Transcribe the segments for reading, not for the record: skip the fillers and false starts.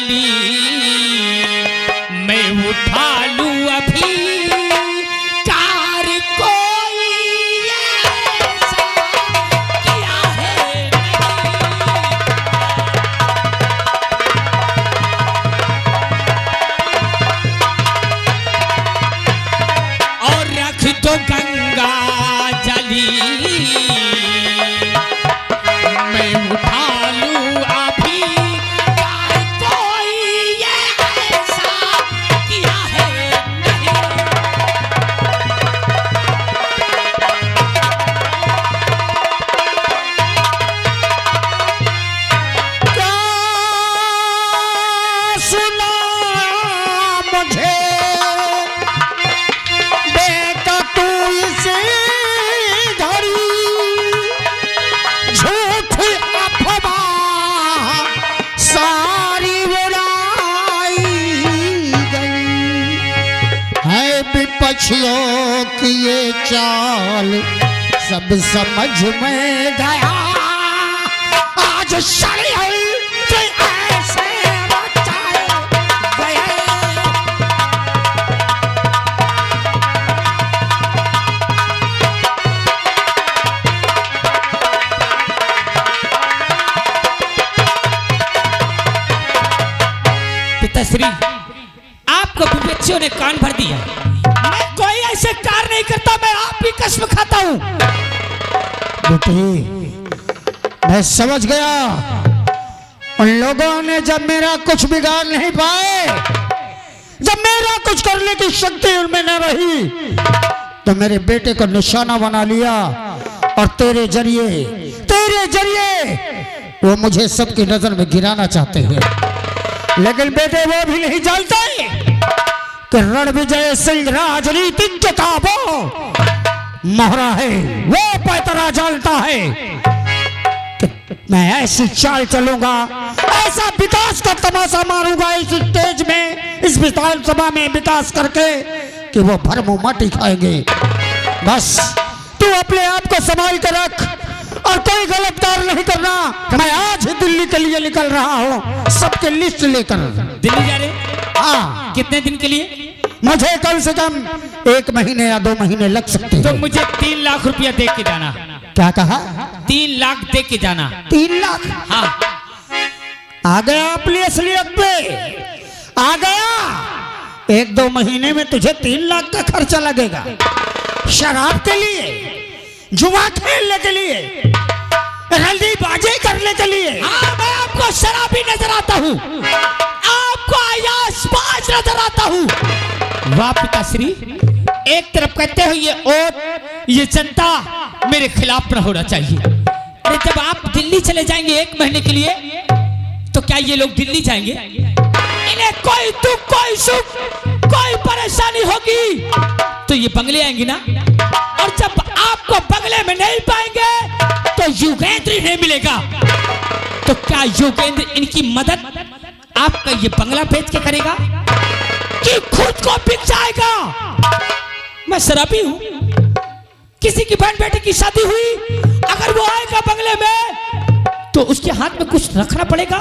जली, मैं उठा लूं अभी कार कोई ऐसा किया है नहीं। और रख दो गंगा जली, विपक्षियों की ये चाल सब समझ में गया, आज षड्यंत्र ऐसे रचाए गए। पिताश्री, आपको विपक्षियों ने कान भर दिया। मैं कोई ऐसे कार्य नहीं करता, मैं आपकी कसम खाता हूं। बेटी, मैं समझ गया, उन लोगों ने जब मेरा कुछ बिगाड़ नहीं पाए, जब मेरा कुछ करने की शक्ति उनमें न रही, तो मेरे बेटे को निशाना बना लिया और तेरे जरिए वो मुझे सबकी नजर में गिराना चाहते हैं। लेकिन बेटे वो भी नहीं जानते कि रणविजय सिंह राजनीतिज्ञ का वो मोहरा है, वो पैतरा जानता है कि मैं ऐसी चाल चलूंगा, ऐसा विकास का तमाशा मारूंगा इस स्टेज में, इस विधानसभा में विकास करके कि वो भरमू माटी खाएंगे। बस तू अपने आप को संभाल कर रख और कोई गलत कार्य नहीं करना। मैं आज ही दिल्ली के लिए निकल रहा हूँ, सबके लिस्ट लेकर। दिल्ली जा रहे? हाँ। कितने दिन के लिए? मुझे कम से कम 1 महीने या 2 महीने लग सकते हैं। तो मुझे 3 लाख रुपया दे के जाना। क्या कहा? 3 लाख दे के जाना। 3 लाख? हाँ। आ गया अपनी असलियत पे, आ गया। 1-2 महीने में तुझे 3 लाख का खर्चा लगेगा, शराब के लिए, जुआ खेलने के लिए, रंडीबाजी करने के लिए। हाँ, मैं आपको शराबी नजर आता हूँ, आपको अयासबाज नजर आता हूँ। वाह पिताश्री, एक तरफ कहते हो ये वोट, ये जनता मेरे खिलाफ न होना चाहिए। अरे जब आप दिल्ली चले जाएंगे 1 महीने के लिए, तो क्या ये लोग दिल्ली जाएंगे? इन्हें कोई दुख, कोई सुख, कोई परेशानी होगी तो ये बंगले आएंगे ना। और जब आपको बंगले में नहीं पाएंगे तो योगेंद्र नहीं मिलेगा, तो क्या योगेंद्र इनकी मदद आपका ये बंगला बेच के करेगा कि खुद को बिक जाएगा? मैं शराबी हूं, किसी की बहन बेटे की शादी हुई, अगर वो आएगा बंगले में तो उसके हाथ में कुछ रखना पड़ेगा,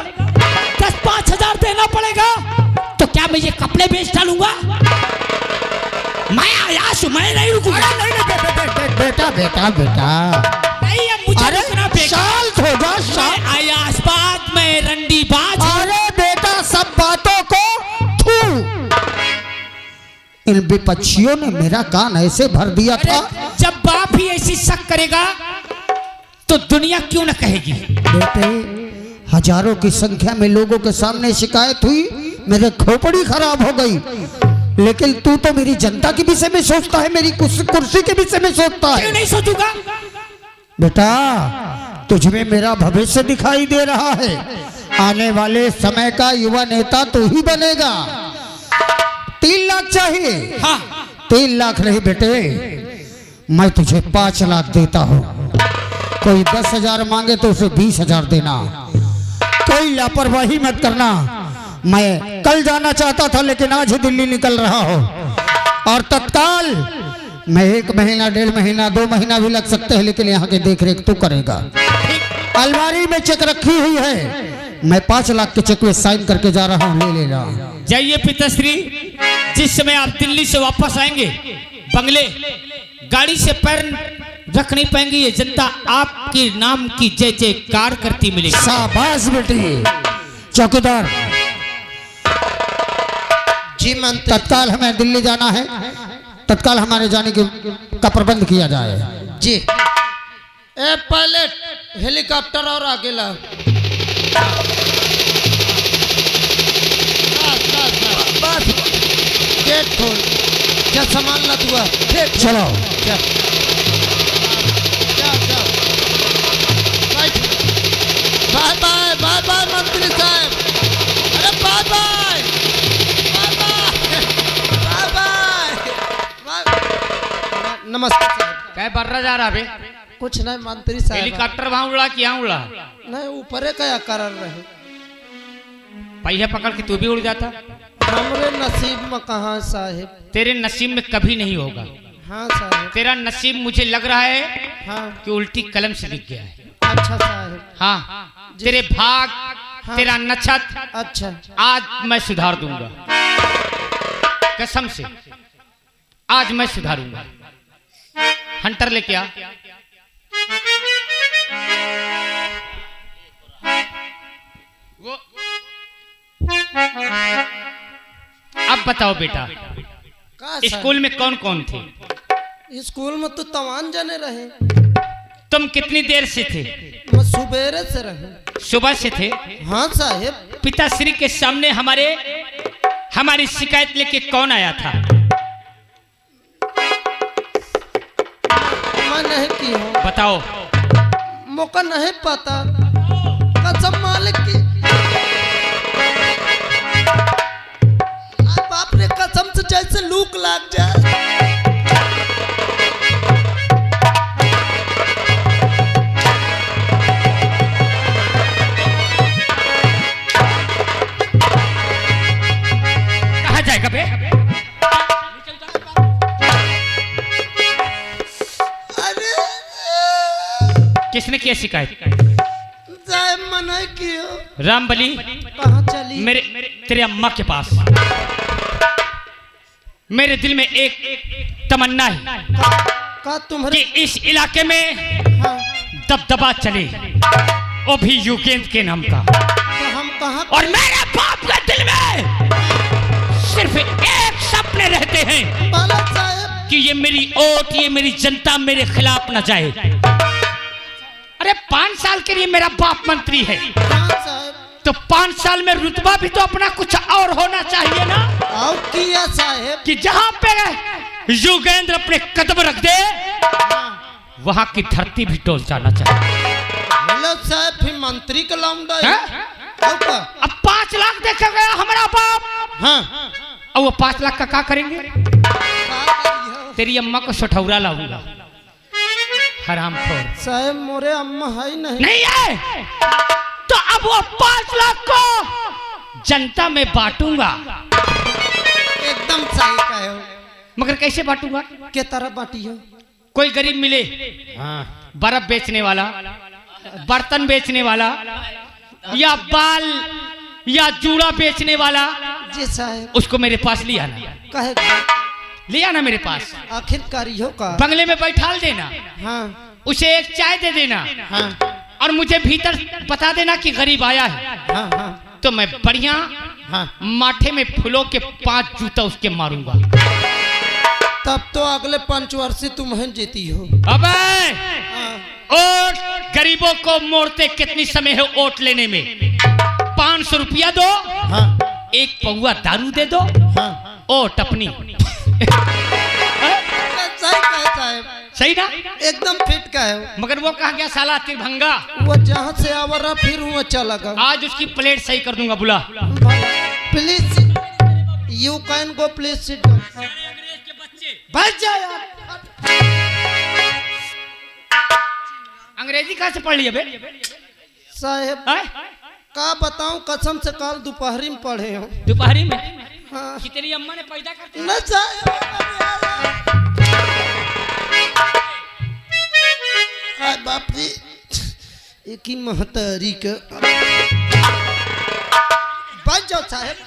10-5 हजार देना पड़ेगा। तो क्या मैं ये कपड़े बेच डालूंगा? मैं आयास हूं, मैं नहीं रुकूंगा। बेटा नहीं, अब मुझे रुकना पड़ेगा। शांत हो जा, शांत। मैं आयासबाज, मैं रंडीबाज। अरे बेटा, सब बातों को इन विपक्षियों ने मेरा कान ऐसे भर दिया था। जब बाप ही ऐसी शक करेगा तो दुनिया क्यों न कहेगी? बेटे, हजारों की संख्या में लोगों के सामने शिकायत हुई, मेरे खोपड़ी खराब हो गई, लेकिन तू तो मेरी जनता के विषय में सोचता है, मेरी कुर्सी के विषय में सोचता है। क्यों नहीं सोचूंगा? बेटा, तुझमें मेरा भविष्य दिखाई दे रहा है, आने वाले समय का युवा नेता तू ही बनेगा। 3 लाख चाहिए? हाँ। 3 लाख नहीं बेटे, मैं तुझे 5 लाख देता हूँ। कोई 10,000 मांगे तो उसे 20,000 देना। कोई लापरवाही मत करना। मैं कल जाना चाहता था, लेकिन आज ही दिल्ली निकल रहा हूँ, और तत्काल मैं 1 महीना, 1.5 महीना, 2 महीना भी लग सकते हैं, लेकिन यहाँ की देखरेख तू करेगा। अलमारी में चेक रखी हुई है, मैं 5 लाख के चेक पे साइन करके जा रहा हूँ, ले लेना। जाइए पिताश्री, जिस समय आप दिल्ली से वापस आएंगे बंगले गाड़ी से पैर रख नहीं पाएंगे, ये जनता आपके नाम की जय जयकार करती मिलेगी। शाबाश बेटी। चौकीदार जी मंत्री, तत्काल हमें दिल्ली जाना है, तत्काल हमारे जाने का प्रबंध किया जाए। जी। ए पायलट, हेलीकॉप्टर और आगे ला। बस गेट खोल, क्या सामान ला दुआ। चलो चल बाय बाय बाय बाय मंत्री साहब, अरे bye bye bye bye bye. नमस्ते साहब। क्या बर्रा जा रहा बे? कुछ नहीं मंत्री साहब, हेलीकॉप्टर वहां उड़ा कि यहाँ उड़ा? नहीं ऊपरे क्या कर रहे, पहिया पकड़ के तू भी उड़ जाता। हमरे नसीब में कहाँ साहेब। तेरे नसीब में कभी नहीं होगा। हाँ साहेब। तेरा नसीब मुझे लग रहा है हाँ कि उल्टी कलम से लिख गया है। अच्छा साहेब। हाँ, तेरे भाग, तेरा नक्षत्र अच्छा आज मैं सुधार दूंगा, कसम से आज मैं सुधारूंगा। हंटर लेके आ। वो अब बताओ बेटा, का स्कूल में कौन कौन थे? स्कूल में तो तवान जाने रहे, तुम कितनी देर से थे? मैं सुबेरे से रहे। सुबह से थे। हाँ साहेब। पिताश्री के सामने हमारी शिकायत लेके कौन आया था? मैं नहीं की हूँ। बताओ। मौका नहीं पता, कसम मालिक की। बाप रे, कसम से जैसे लूक लाग जाए। कहाँ जाएगा बे? अरे किसने किया शिकायत? साहब मना कियो। रामबली कहाँ चली? मेरे तेरे अम्मा के पास। मेरे दिल में एक तमन्ना है का तुम्हारे? कि इस इलाके में हाँ, दबदबा चले, वो भी युगेंद्र के नाम का। तो हम कहाँ? और मेरे बाप के दिल में सिर्फ एक सपने रहते हैं बालक साहब। कि ये मेरी वोट, ये मेरी जनता मेरे खिलाफ न जाए। अरे 5 साल के लिए मेरा बाप मंत्री है, हाँ साहब। तो 5 साल में रुतबा भी तो अपना कुछ और होना चाहिए ना। आओ किया साहेब। कि जहां पे युगेंद्र अपने कदम रख दे, वहां की धरती भी डोल जाना चाहिए। हेलो साहब, फिर मंत्री का लौंडा है। हैं? आओ का? अब 5 लाख देखा गया हमारा बाप, हाँ। और वो 5 लाख का क्या करेंगे? का करियो? तेरी अम्मा को सठौरा लाऊंगा। हरामखोर। साहेब मोरे अम्मा है नहीं। नहीं है तो अब वो 5 लाख को जनता में बांटूंगा। एकदम सही कहे हो। मगर कैसे बांटूंगा? के तरह बाटी हो? कोई गरीब मिले, बर्फ बेचने वाला, बर्तन बेचने वाला, या बाल या जूड़ा बेचने वाला, जी साहेब। उसको मेरे पास ले आना। कहे ले आना मेरे पास, आखिरकारी हो का? बंगले में बैठाल देना, हाँ उसे एक चाय दे देना, हाँ और मुझे भीतर बता देना कि गरीब आया है। हाँ हाँ तो मैं बढ़िया हाँ। माथे में फूलों के 5 जूता उसके मारूंगा। तब तो अगले 5 वर्ष से तुम्हें जीती हो। अबे हाँ। वोट गरीबों को मोड़ते कितनी समय है वोट लेने में? 500 रुपया दो, हाँ एक पौवा दारू दे दो, हाँ। वोट अपनी। सही कहे साहब, सही ना? एकदम फिट का है। मगर वो कहा गया साला तिरभंगा, वो जहाँ से आवर रहा फिर वो चला गया। आज उसकी प्लेट सही कर दूंगा। बुला। Please you can go, please sit down. बैठ जा यार। अंग्रेजी कहाँ से पढ़ लिया बे? साहेब हैं? का बताऊं, कसम से कल दोपहरी में पढ़े हो। दोपहरी में? हाँ। कि तेरी अम्मा ने पैदा कर दिया? न साहेब, बाप रे, एक ही महतारी का। बैठ जाओ साहब,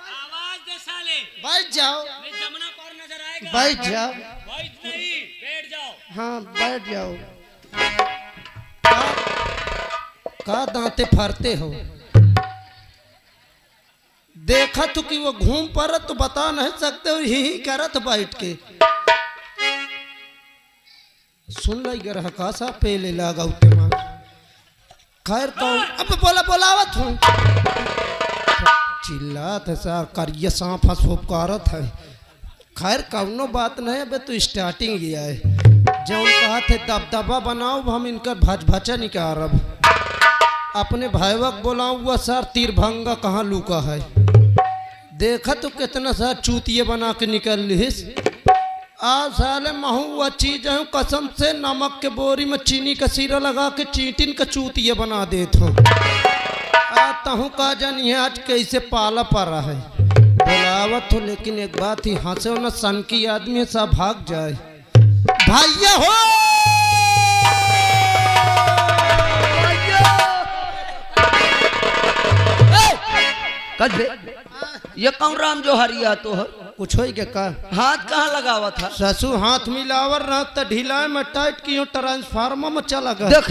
आवाज दे साले, बैठ जाओ, नहीं जमुना पार नजर आएगा। बैठ जाओ, बैठ नहीं, बैठ जाओ। हाँ बैठ जाओ। का दांते फाड़ते हो? देखा तो कि वो घूम पर तो बता नहीं सकते हो, यही करत बैठ के सुन लाई गर हकासा पेले लगा उते मार। खैर तो अब बोलावत हूँ, चिल्लात है सा करिए सांप फसफोप करत है। खैर कौनो बात नहीं, अबे तो स्टार्टिंग किया है, जो कहा थे दबदबा बनाओ, हम इनका भचा निकाल, अपने भाईवक बोलाऊं, हुआ सर तीर भंगा कहाँ लुका है। देखा तो कितना सा चूतिये बना के निकल लिस। आज साले महू हुआ चीज है, कसम से नमक के बोरी में चीनी का सीरा लगा के चीटिन का चूतिये बना देत हूँ। तहु का जानी है आज कैसे पाला पड़ा है। बुलावत हो, लेकिन एक बात ही हंसे न सन की आदमी सब भाग जाए। भैया हो कद ये कौन राम जो हरिया तो है? कुछ हो के का हाथ कहाँ लगावा था? ससु हाथ मिलावर रहा तो ढीला में टाइट की ट्रांसफार्मर में चला गया। देख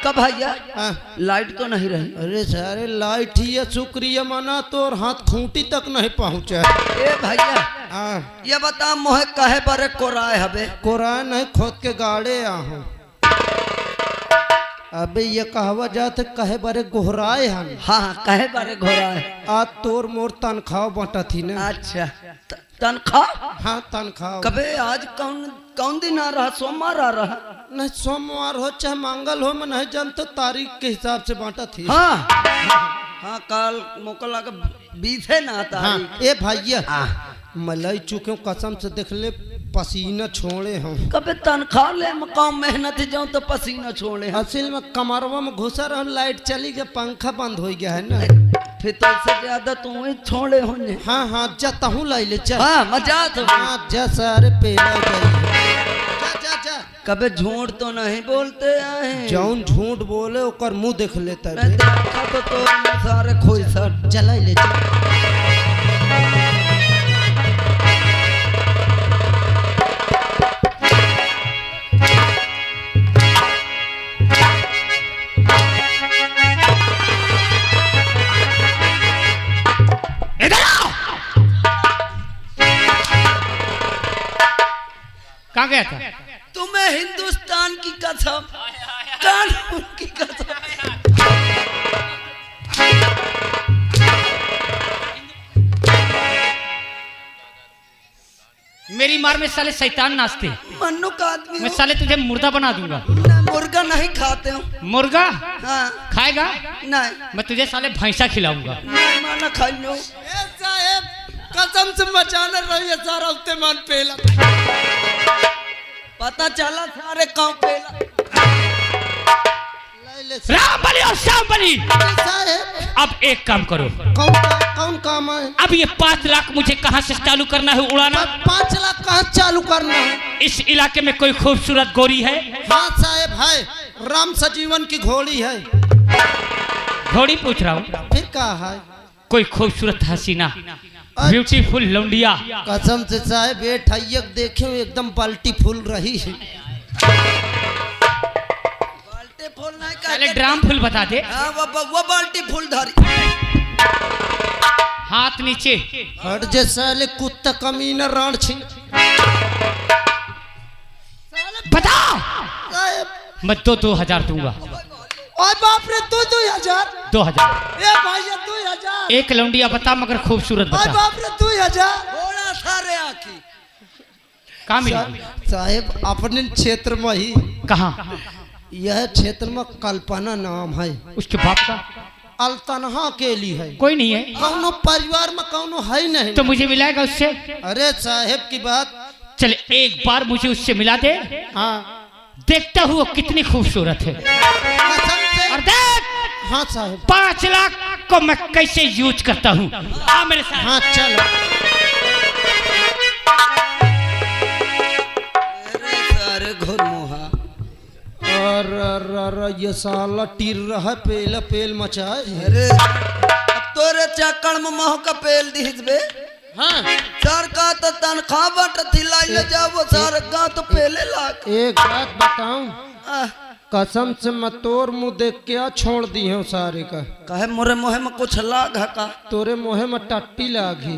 कब भैया हाँ। लाइट तो नहीं रही। अरे सारे लाइट ही है, शुक्रिया मना तो और हाथ खूंटी तक नहीं पहुँचा। ए भैया हाँ ये बता मोहे कहे बारे कोराए हबे? कोराए नहीं, खोद के गाड़े आहूँ। अबे ये कहवा जाते कहे बारे गोहराए हम। हाँ कहे बारे घोराए। आज तोर मोर तनख्वाह बटा थी ना। अच्छा तनख्वाह? हाँ तनख्वाह। कबे आज कौन कौन दिन आ रहा? सोमवार आ रहा? नहीं सोमवार हो चाहे मंगल हो, मैं नहीं जानता, तारीख के हिसाब से बांटा थी। हाँ हाँ कल मौका लगा 20 है ना तारीख। हाँ ए भैया मलाई चुके कसम से देख ले, पसीना छोड़े हम। कबे तनख्वाह ले मकाम मेहनत जाऊं तो पसीना छोड़े। असल में कमरवा में घुसा रहा, लाइट चली गया, पंखा बंद हो गया है ना। फिर तो उससे ज्यादा तुम ही छोड़े होने। हाँ हाँ जाता हूँ लाई ले चल। हाँ मजा तो हाँ जा सारे पेला गई। जा जा जा। कबे झूठ तो नहीं बोलते आए। जौन झूठ बोले ओकर मुंह देख लेता मैं देखा तो सारे खोई सर चला ले चल। कहाँ गया था? तुम्हें हिंदुस्तान की कसम, कानून की कसम। मेरी मार में साले शैतान नाचते। मन्नू का आदमी मैं हो। साले तुझे मुर्दा बना दूंगा। मैं मुर्गा नहीं खाते हो। मुर्गा हाँ खाएगा? नहीं मैं तुझे साले भैंसा खिलाऊंगा। नहीं माना खा लो। साहब कसम से मचाना रही है सारा उत्ते मन पेला। पता चला सारे गाँव पेला। राम बली और श्याम बली, साहब अब एक काम करो। कौन काम है? अब ये 5 लाख मुझे कहाँ से चालू करना है उड़ाना? 5 लाख कहाँ चालू करना है? इस इलाके में कोई खूबसूरत गोरी है? हाँ साहब है, राम सजीवन की घोड़ी है। घोड़ी पूछ रहा हूँ। फिर कहा है? कोई खूबसूरत हसीना, ब्यूटीफुल लौंडिया। कसम से साहब ये ठैयक देखे एकदम बाल्टी फूल रही है। बाल्टी फूल नहीं पहले ड्राम फुल बता दे। हाँ वो बाल्टी फूल धरी। हाथ नीचे। हट जे साले कुत्ता कमीना राण छिन। बता। साहब मैं 2,000 दूंगा। ओए बाप रे 2,000। 2,000। ए भैया 2,000। एक लौंडिया बता मगर खूबसूरत ओए बता। बाप रे 2,000। बड़ा सारे आखी। कहाँ मिलेगी? साहब अपने क्षेत्र में ही। कहाँ? यह क्षेत्र में कल्पना नाम है, उसके बाप का? अलतनहा के लिए है। कोई नहीं है? कौनो परिवार में कौनो है नहीं। तो मुझे मिलाएगा उससे? अरे साहब की बात। चल एक बार मुझे उससे मिला दे। हाँ देखता हूँ वो कितनी खूबसूरत है। कसम से। और देख हाँ साहब 5 लाख को मैं कैसे यूज करता हूँ। आ मेरे साथ। हाँ चलो। सारे घुरमुहा। ये साला टीर रहा पेल पेल मचाए अरे अब तोरे चक्कर में मोह का पेल दिस बे। हाँ सर का तो तनख्वाह बट थिलाई ले जाओ सर का तो पेले लाख। एक बात बताऊं कसम से मैं तोर मुंह देख के छोड़ दी हूँ सारे का। कहे मोरे मोहे में कुछ लाग है का? तोरे मोहे में टट्टी लागी।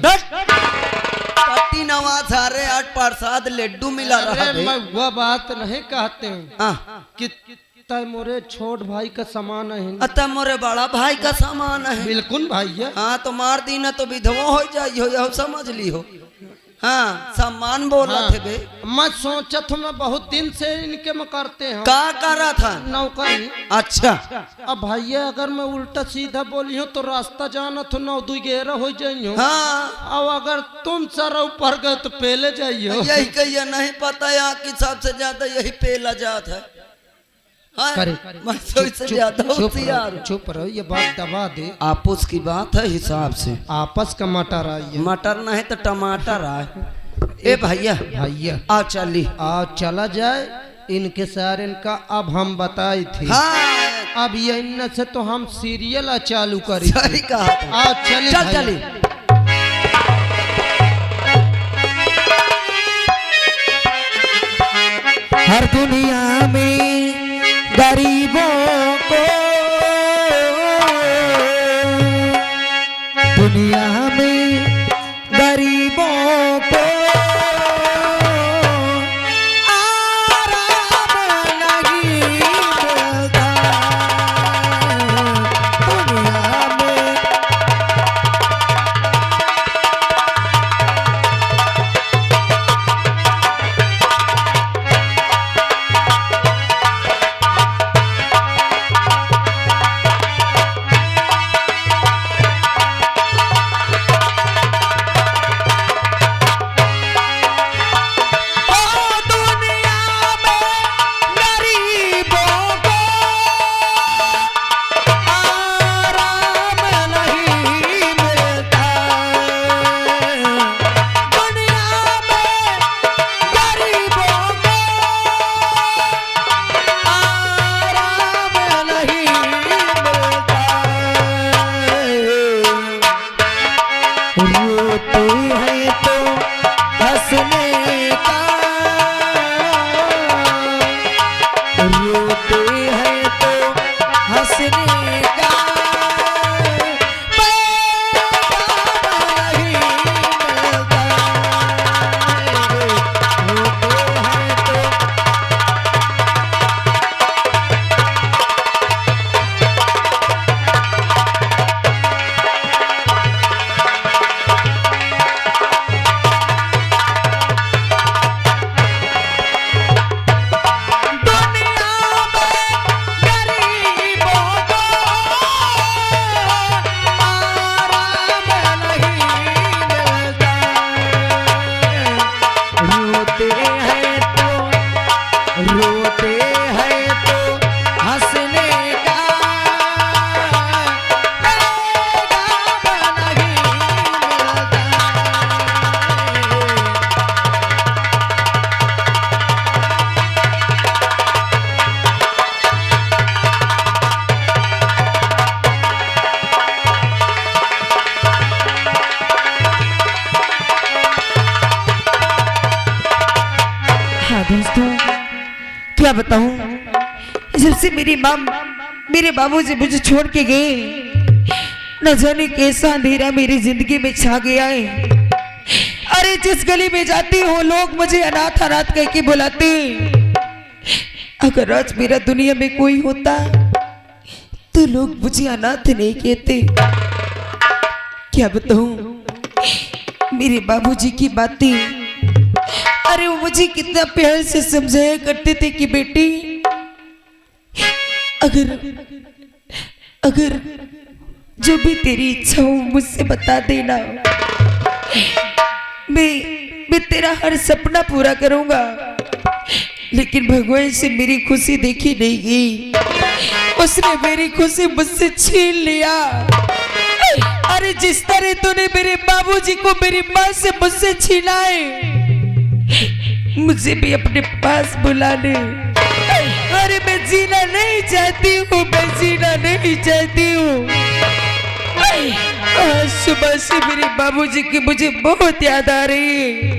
टट्टी नवा सारे 8 प्रसाद लड्डू मिला रहा अरे है। मैं वह बात नहीं कहते हूँ हाँ कि तय मोरे छोट भाई का सामान है। अतः मोरे बड़ा भाई का सामान है। बिल्कुल भैया। हाँ तो मार दी ना तो विधवा हो जाई हो यह समझ ली हो। हाँ सामान बोला थे बे। मैं सोचा था मैं बहुत दिन से इनके में करते हैं का करा था? नौकरी। अच्छा अब भैया अगर मैं उल्टा सीधा बोली हूँ तो रास्ता जाना तो 9-2-11 हो जाइयो। हाँ अब अगर तुम सर ऊपर गए तो पहले जाइयो। यही कहिए नहीं पता यहाँ की सबसे ज्यादा यही पेला जात है। हाँ, करे मैं तो इससे ज्यादा होशियार हूँ। चुप रहो ये बात दबा दे। आपस की बात है हिसाब से। आपस का मटर आई है। मटर नहीं तो टमाटर आए। ए भैया भैया आ चली। आ चला जाए इनके सारे इनका अब हम बताई थी। हाँ अब ये इन से तो हम सीरियल चालू करी। सही कहा था। आ चली चल भैया। चली। हर दुनिया में गरीबों को दुनिया में गरीबों को आराम नहीं मिलता दुनिया में। रोते हैं तो हंसने का रोते हैं तो हंसने का पैगाम नहीं मिलता रोते हैं तो रोते हैं तो हंसने का पैगाम नहीं मिलता। हाँ दोस्तों क्या बताऊं, जब से मेरी माँ मेरे बाबूजी मुझे छोड़ के गए न जाने कैसा अंधेरा मेरी जिंदगी में छा गया है। अरे जिस गली में जाती हूँ लोग मुझे अनाथ अनाथ कह के बुलाते। अगर आज मेरा दुनिया में कोई होता तो लोग मुझे अनाथ नहीं कहते। क्या बताऊं मेरे बाबूजी की बातें, अरे वो मुझे कितना प्यार से समझाया करते थे कि बेटी अगर जो भी तेरी इच्छा हो मुझसे बता देना, मैं तेरा हर सपना पूरा करूंगा। लेकिन भगवान से मेरी खुशी देखी नहीं गई, उसने मेरी खुशी मुझसे छीन लिया। अरे जिस तरह तूने मेरे बाबूजी को मेरी माँ से मुझसे छीना है, मुझे भी अपने पास बुला ले। अरे मैं जीना नहीं चाहती हूँ, मैं जीना नहीं चाहती हूँ। आज सुबह से मेरे बाबूजी की मुझे बहुत याद आ रही है।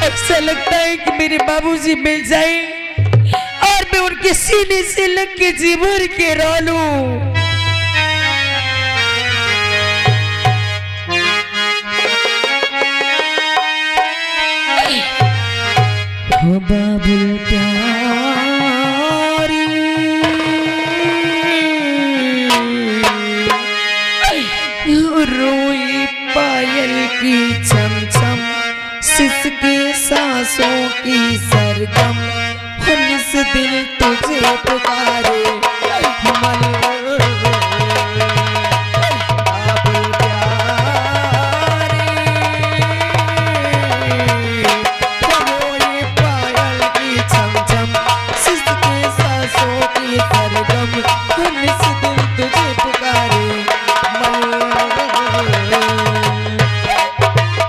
ऐसा लगता है कि मेरे बाबूजी मिल जाए और मैं उनके सीने से लग के जी भर के रो लूं। हो बाबुल प्यार